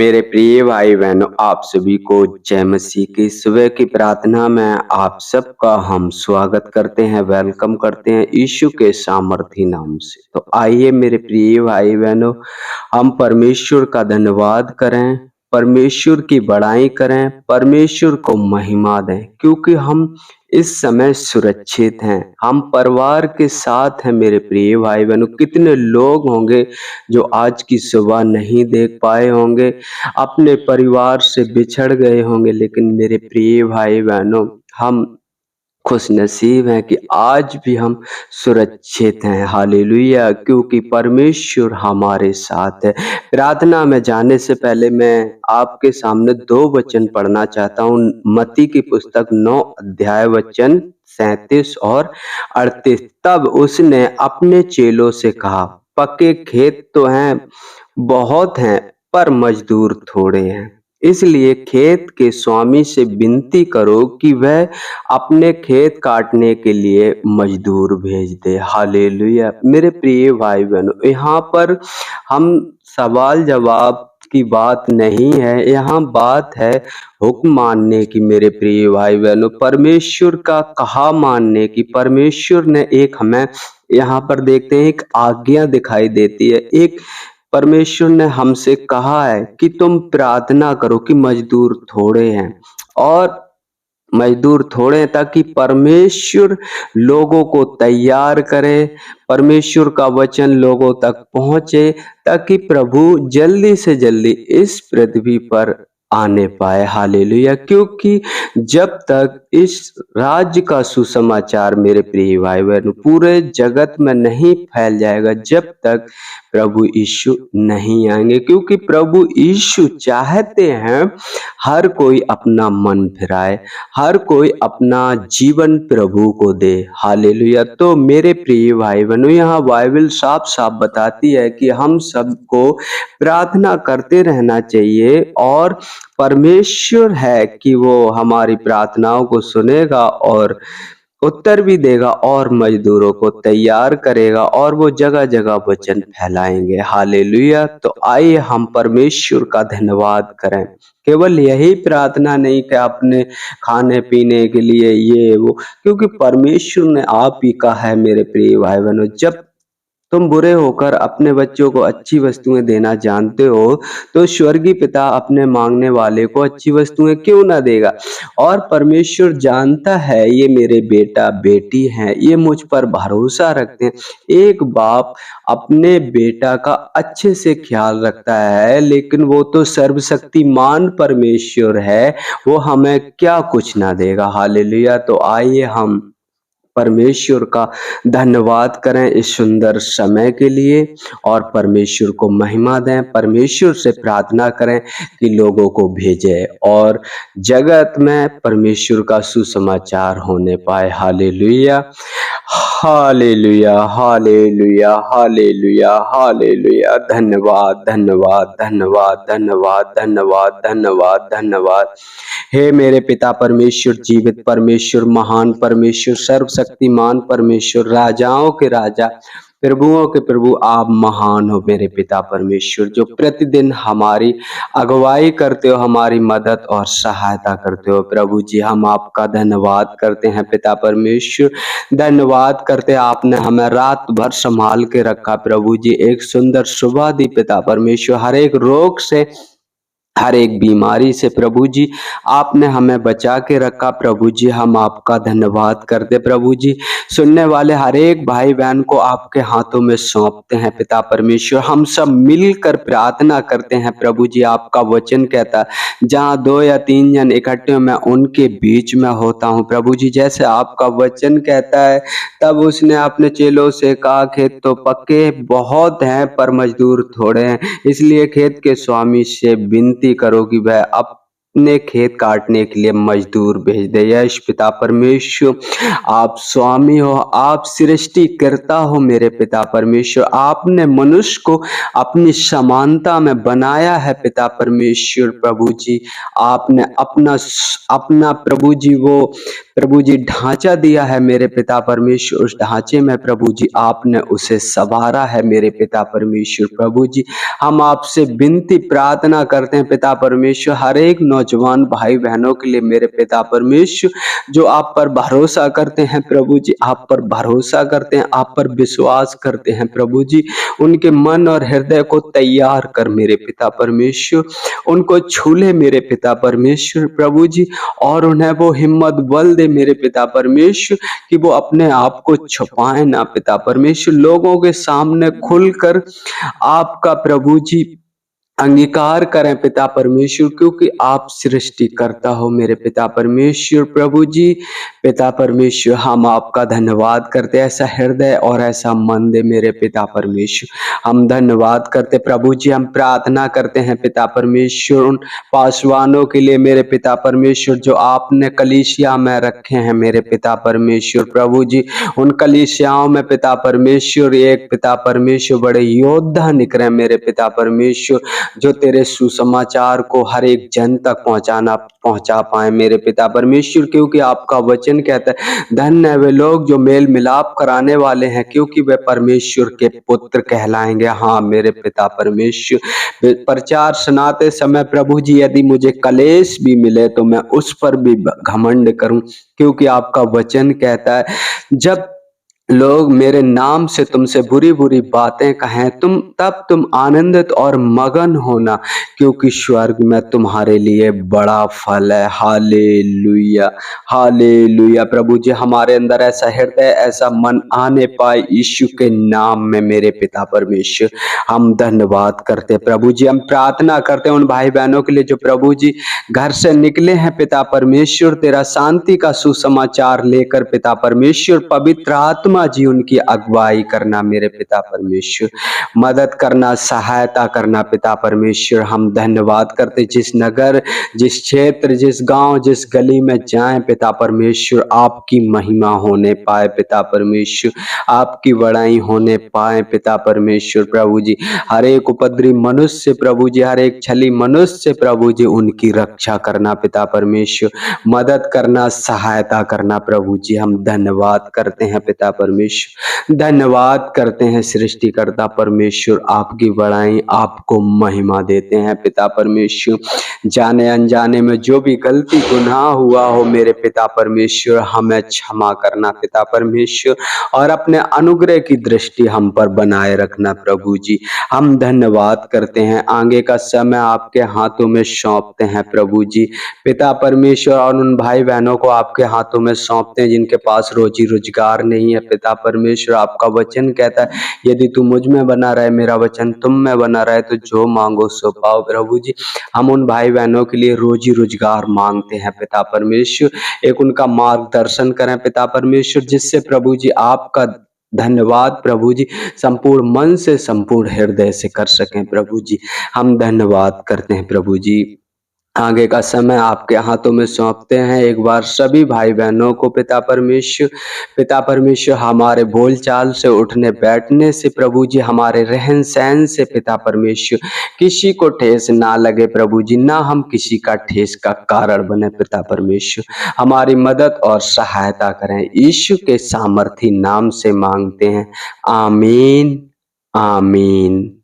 मेरे प्रिय भाई बहनों, आप सभी को जय मसीह की सुबह की प्रार्थना में आप सबका हम स्वागत करते हैं, वेलकम करते हैं यीशु के सामर्थी नाम से। तो आइए मेरे प्रिय भाई बहनों, हम परमेश्वर का धन्यवाद करें, परमेश्वर की बड़ाई करें, परमेश्वर को महिमा दें, क्योंकि हम इस समय सुरक्षित हैं, हम परिवार के साथ हैं। मेरे प्रिय भाई बहनों, कितने लोग होंगे जो आज की सुबह नहीं देख पाए होंगे, अपने परिवार से बिछड़ गए होंगे, लेकिन मेरे प्रिय भाई बहनों, हम खुश नसीब हैं कि आज भी हम सुरक्षित हैं। हालेलुया, क्योंकि परमेश्वर हमारे साथ है। प्रार्थना में जाने से पहले मैं आपके सामने 2 वचन पढ़ना चाहता हूँ। मत्ती की पुस्तक 9 अध्याय वचन 37 और 38। तब उसने अपने चेलों से कहा, पक्के खेत तो हैं, बहुत हैं, पर मजदूर थोड़े हैं। इसलिए खेत के स्वामी से विनती करो कि वह अपने खेत काटने के लिए मजदूर भेज दे। हालेलुया। मेरे प्रिय भाई बहनों, यहाँ पर हम सवाल जवाब की बात नहीं है, यहाँ बात है हुक्म मानने की। मेरे प्रिय भाई बहनों, परमेश्वर का कहा मानने की। परमेश्वर ने एक हमें यहाँ पर देखते हैं, एक आज्ञा दिखाई देती है। एक परमेश्वर ने हमसे कहा है कि तुम प्रार्थना करो कि मजदूर थोड़े हैं, और मजदूर थोड़े हैं ताकि परमेश्वर लोगों को तैयार करे, परमेश्वर का वचन लोगों तक पहुंचे, ताकि प्रभु जल्दी से जल्दी इस पृथ्वी पर आने पाए। हालेलुया। क्योंकि जब तक इस राज्य का सुसमाचार, मेरे प्रिय भाई बहन, पूरे जगत में नहीं फैल जाएगा, जब तक प्रभु यीशु नहीं आएंगे। क्योंकि प्रभु यीशु चाहते हैं हर कोई अपना मन फिराए, हर कोई अपना जीवन प्रभु को दे। हालेलुया। तो मेरे प्रिय भाई बहनों, यहाँ बाइबल साफ साफ बताती है कि हम सबको प्रार्थना करते रहना चाहिए, और परमेश्वर है कि वो हमारी प्रार्थनाओं को सुनेगा और उत्तर भी देगा, और मजदूरों को तैयार करेगा, और वो जगह जगह वचन फैलाएंगे। हालेलुया। तो आइए हम परमेश्वर का धन्यवाद करें। केवल यही प्रार्थना नहीं कि अपने खाने पीने के लिए ये वो, क्योंकि परमेश्वर ने आप ही कहा है मेरे प्रिय भाई बहनों, जब तुम बुरे होकर अपने बच्चों को अच्छी वस्तुएं देना जानते हो, तो स्वर्गीय पिता अपने मांगने वाले को अच्छी वस्तुएं क्यों ना देगा। और परमेश्वर जानता है ये मेरे बेटा बेटी हैं, ये मुझ पर भरोसा रखते हैं। एक बाप अपने बेटा का अच्छे से ख्याल रखता है, लेकिन वो तो सर्वशक्तिमान परमेश्वर है, वो हमें क्या कुछ ना देगा। हालेलुया। तो आइए हम परमेश्वर का धन्यवाद करें इस सुंदर समय के लिए, और परमेश्वर को महिमा दें। परमेश्वर से प्रार्थना करें कि लोगों को भेजे और जगत में परमेश्वर का सुसमाचार होने पाए। Hallelujah, hallelujah, hallelujah, hallelujah, hallelujah. धन्यवाद, धन्यवाद, धन्यवाद, धन्यवाद, धन्यवाद, धन्यवाद, धन्यवाद। हे मेरे पिता परमेश्वर, जीवित परमेश्वर, महान परमेश्वर, सर्वशक्तिमान परमेश्वर, राजाओं के राजा, प्रभुओं के प्रभु, आप महान हो मेरे पिता परमेश्वर, जो प्रतिदिन हमारी अगुवाई करते हो, हमारी मदद और सहायता करते हो। प्रभु जी, हम आपका धन्यवाद करते हैं पिता परमेश्वर, धन्यवाद करते हैं आपने हमें रात भर संभाल के रखा। प्रभु जी, एक सुंदर सुबह दी पिता परमेश्वर, हर एक रोग से, हर एक बीमारी से प्रभु जी आपने हमें बचा के रखा। प्रभु जी, हम आपका धन्यवाद करते। प्रभु जी, सुनने वाले हर एक भाई बहन को आपके हाथों में सौंपते हैं पिता परमेश्वर। हम सब मिलकर प्रार्थना करते हैं। प्रभु जी, आपका वचन कहता है, जहाँ 2 या 3 जन इकट्ठे मैं उनके बीच में होता हूँ। प्रभु जी, जैसे आपका वचन कहता है, तब उसने अपने चेलों से कहा, खेत तो पक्के बहुत हैं, पर मजदूर थोड़े हैं। इसलिए खेत के स्वामी से विनती करो कि वह अपने खेत काटने के लिए मजदूर भेज दे। यश पिता परमेश्वर, आप स्वामी हो, आप सृष्टिकर्ता हो मेरे पिता परमेश्वर। आपने मनुष्य को अपनी समानता में बनाया है पिता परमेश्वर। प्रभु जी, आपने अपना प्रभु जी वो प्रभु जी ढांचा दिया है मेरे पिता परमेश्वर, उस ढांचे में प्रभु जी आपने उसे संवारा है मेरे पिता परमेश्वर। प्रभु जी हम आपसे विनती प्रार्थना करते हैं पिता परमेश्वर, हर एक नौजवान भाई बहनों के लिए मेरे पिता परमेश्वर, जो आप पर भरोसा करते हैं प्रभु जी, आप पर भरोसा करते हैं, आप पर विश्वास करते हैं प्रभु जी, उनके मन और हृदय को तैयार कर मेरे पिता परमेश्वर, उनको छू ले मेरे पिता परमेश्वर प्रभु जी, और उन्हें वो हिम्मत बल दे मेरे पिता परमेश्वर कि वो अपने आप को छुपाए ना पिता परमेश्वर, लोगों के सामने खुलकर आपका प्रभु जी अंगीकार करें पिता परमेश्वर, क्योंकि आप सृष्टिकर्ता हो मेरे पिता परमेश्वर प्रभु जी। पिता परमेश्वर हम आपका धन्यवाद करते, ऐसा हृदय और ऐसा मन दे मेरे पिता परमेश्वर। हम धन्यवाद करते प्रभु जी, हम प्रार्थना करते हैं पिता परमेश्वर उन पासवानों के लिए मेरे पिता परमेश्वर, जो आपने कलीसिया में रखे हैं मेरे पिता परमेश्वर प्रभु जी। उन कलीसियाओं में पिता परमेश्वर एक पिता परमेश्वर बड़े योद्धा निकले मेरे पिता परमेश्वर, जो तेरे सुसमाचार को हर एक जन तक पहुंचा पाए मेरे पिता परमेश्वर, क्योंकि आपका वचन कहता है धन्य है वे लोग जो मेल मिलाप कराने वाले हैं, क्योंकि वे परमेश्वर के पुत्र कहलाएंगे। हाँ मेरे पिता परमेश्वर, प्रचार सुनाते समय प्रभु जी यदि मुझे कलेश भी मिले तो मैं उस पर भी घमंड करूं, क्योंकि आपका वचन कहता है जब लोग मेरे नाम से तुमसे बुरी बुरी बातें कहें तब तुम आनंदित और मगन होना, क्योंकि स्वर्ग में तुम्हारे लिए बड़ा फल है। Hallelujah, hallelujah. प्रभु जी हमारे अंदर ऐसा हृदय ऐसा मन आने पाए यीशु के नाम में मेरे पिता परमेश्वर। हम धन्यवाद करते प्रभु जी, हम प्रार्थना करते हैं उन भाई बहनों के लिए जो प्रभु जी घर से निकले हैं पिता परमेश्वर, तेरा शांति का सुसमाचार लेकर पिता परमेश्वर, पवित्र आत्मा जी उनकी अगुवाई करना मेरे पिता परमेश्वर, मदद करना, सहायता करना पिता परमेश्वर। हम धन्यवाद करते जिस नगर, जिस क्षेत्र, जिस गांव, जिस गली में जाएं पिता परमेश्वर, आपकी महिमा होने पाए पिता परमेश्वर, आपकी बड़ाई होने पाए पिता परमेश्वर प्रभु जी। हर एक उपद्रवी मनुष्य प्रभु जी, हर एक छली मनुष्य प्रभु जी, उनकी रक्षा करना पिता परमेश्वर, मदद करना, सहायता करना प्रभु जी। हम धन्यवाद करते हैं पिता परमेश्वर, धन्यवाद करते हैं सृष्टिकर्ता परमेश्वर, आपकी बड़ाई, आपको महिमा देते हैं पिता परमेश्वर। जाने अनजाने में जो भी गलती गुनाह हुआ हो मेरे पिता परमेश्वर, हमें क्षमा करना पिता परमेश्वर, और अपने अनुग्रह की दृष्टि हम पर बनाए रखना प्रभु जी। हम धन्यवाद करते हैं, आगे का समय आपके हाथों में सौंपते हैं प्रभु जी। पिता परमेश्वर और उन भाई बहनों को आपके हाथों में सौंपते हैं जिनके पास रोजी रोजगार नहीं है पिता परमेश्वर। आपका वचन कहता है यदि तू मुझ में बना रहे, मेरा वचन तुम में बना रहे, तो जो मांगो सो पाओ प्रभु जी। हम उन भाई बहनों के लिए रोजी रोजगार मांगते हैं पिता परमेश्वर, एक उनका मार्गदर्शन करें पिता परमेश्वर, जिससे प्रभु जी आपका धन्यवाद प्रभु जी संपूर्ण मन से, संपूर्ण हृदय से कर सकें प्रभु जी। हम धन्यवाद करते हैं प्रभु जी, आगे का समय आपके हाथों में सौंपते हैं एक बार सभी भाई बहनों को पिता परमेश्वर। पिता परमेश्वर हमारे बोलचाल से, उठने बैठने से प्रभु जी, हमारे रहन सहन से पिता परमेश्वर, किसी को ठेस ना लगे प्रभु जी, ना हम किसी का ठेस का कारण बने पिता परमेश्वर। हमारी मदद और सहायता करें, यीशु के सामर्थी नाम से मांगते हैं, आमीन, आमीन।